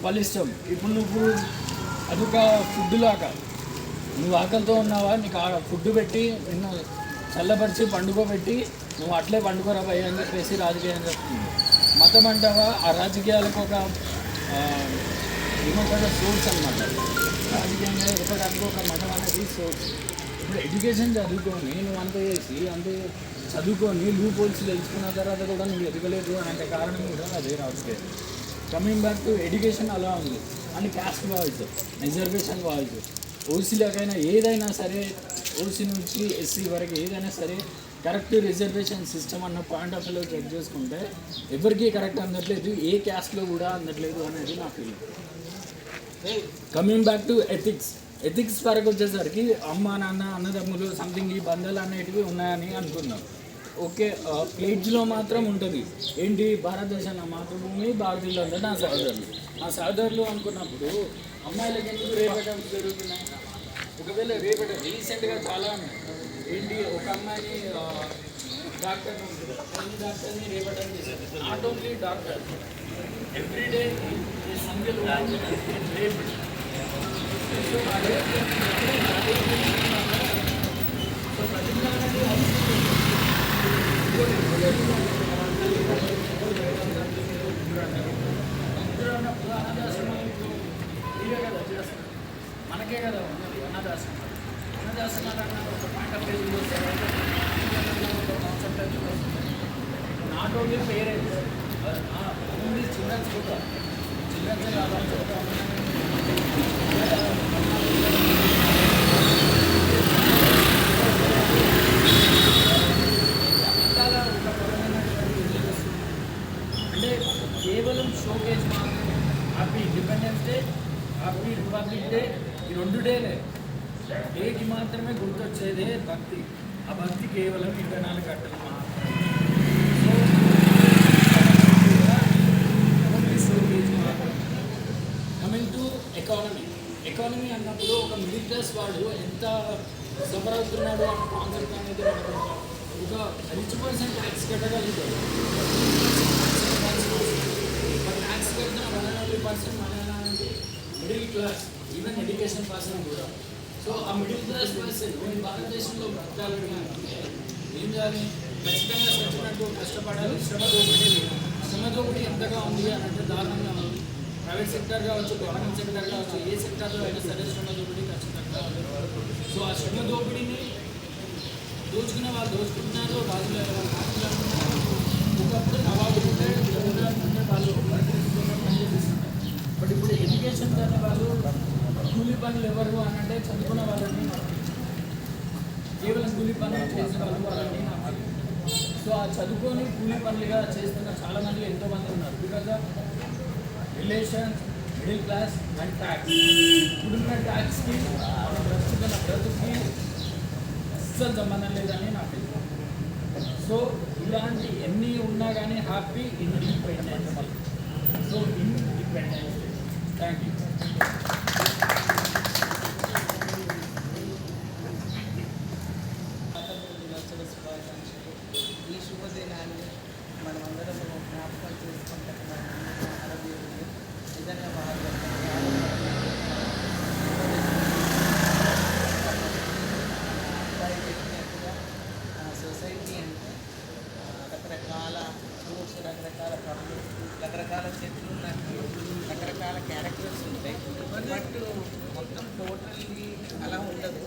వాళ్ళ ఇష్టం. ఇప్పుడు నువ్వు అదొక ఫుడ్ లాగా, నువ్వు ఆకలితో ఉన్నావా, నీకు ఆ ఫుడ్ పెట్టి నిన్ను చల్లపరిచి పండుకోబెట్టి నువ్వు అట్లే పండుకోరా భయ్య అని చెప్పేసి రాజకీయం చెప్తుంది. మతం అంటావా, ఆ రాజకీయాలకు ఒక ఏమంటారు సోర్స్ అనమాట. రాజకీయంగా ఎదగడానికి ఒక మతం అనేది సోర్స్. ఇప్పుడు ఎడ్యుకేషన్ చదువుకొని నువ్వు అంత చేసి అంతే చదువుకొని లూప్ హోల్స్ తెలుసుకున్న తర్వాత కూడా నువ్వు ఎదగలేదు అనే కారణం కూడా అదే రాజకీయం. కమింగ్ బ్యాక్ టు ఎడ్యుకేషన్ అలా ఉంది. And caste wise, reservation wise, ఓసీలకైనా ఏదైనా సరే, ఓసీ నుంచి ఎస్సీ వరకు ఏదైనా సరే కరెక్ట్ రిజర్వేషన్ సిస్టమ్ అన్న పాయింట్ ఆఫ్ వ్యూలో చెక్ చేసుకుంటే ఎవరికి కరెక్ట్ అందట్లేదు, ఏ క్యాస్ట్లో కూడా అందట్లేదు అనేది నా feeling. Coming back to ethics వరకు వచ్చేసరికి అమ్మ నాన్న అన్నదమ్ములు సంథింగ్ ఈ బంధాలు అనేటివి ఉన్నాయని అనుకున్నాం. ఓకే, ప్లేడ్జ్లో మాత్రం ఉంటుంది ఏంటి, భారతదేశం నా మాతృభూమి, భారతీయులందరూ నా సహోదరులు అనుకున్నప్పుడు అమ్మాయిలకి ఎందుకు రేపటం జరుగుతున్నాయి? ఒకవేళ రేపటి రీసెంట్గా చాలా ఏంటి, ఒక అమ్మాయిని డాక్టర్ని రేపటం చేశారు. Not only doctor, everyday single రేపటి. సో అదే మనకే కదా ఉన్నది అన్నదాసనాలు అన్న ఒక point of view concept. Not only parents, only childrens కూడా, చిల్డ్రన్స్ అంటే కేవలం షోకేజ్ మాత్రం. Happy independence day, happy republic day, ఈ 2 డేలే. డేకి మాత్రమే గుర్తొచ్చేదే భక్తి. ఆ భక్తి కేవలం 24 గంటలు మాత్రమే. ఓన్లీ షోకేజ్ మాత్రం. కమింగ్ టు ఎకానమీ అన్నప్పుడు ఒక మిడిల్ క్లాస్ వాడు ఎంత సఫర్ అవుతున్నాడు అన్న కాన్సెప్ట్ అనేది ఒక రిచ్ పర్సన్ ట్యాక్స్ కట్టగలుగుతాడు. ట్యాక్స్ కట్టిన 100% మన అంటే middle class, even education person కూడా. సో ఆ మిడిల్ క్లాస్ పర్సన్ నేను భారతదేశంలో బ్రతకాలని అంటే ఏం చేయాలి? ఖచ్చితంగా చచ్చినట్టు కష్టపడాలి. శ్రమదోపిడి ఎంతగా ఉంది అని అంటే దారుణంగా ఉంది. ప్రైవేట్ సెక్టర్ కావచ్చు, గవర్నమెంట్ సెక్టర్ కావచ్చు, ఏ సెక్టర్లో అయినా సరే శ్రమదోపిడి ఖచ్చితంగా ఉంది. సో ఆ శ్రమదోపిడిని దోచుకునే వాళ్ళు దోచుకుంటున్నారు, రాజులు రాజులు ఒకప్పుడు నవాబులు ఉంటే వాళ్ళు పనిచేస్తున్నారు. బట్ ఇప్పుడు ఎడ్యుకేషన్ అనే వాళ్ళు కూలీ పనులు ఎవరు అని అంటే చదువుకున్న వాళ్ళని, కేవలం కూలీ పనులు చేసే వాళ్ళని. సో ఆ చదువుకొని కూలీ పనులుగా చేస్తున్న చాలామంది ఎంతోమంది ఉన్నారు. Because of relations, middle class and tax. ఇప్పుడున్న ట్యాక్స్కి మన బ్రతుకి అస్సలు సంబంధం లేదని నా ఫీలింగ్. సో ఇలాంటి ఎన్ని ఉన్నా కానీ happy independence. So independence. Thank you. ఈ శుభదినాన్ని మనమందరం జ్ఞాపకం చేసుకుంటున్నాం. నిజంగా సొసైటీ అంటే రకరకాల ఫ్రూట్స్, రకరకాల పళ్ళు, రకరకాల చెట్లు ఉన్నట్టు రకరకాల క్యారెక్టర్స్ ఉంటాయి. బట్ మొత్తం టోటల్లీ అలా ఉండదు.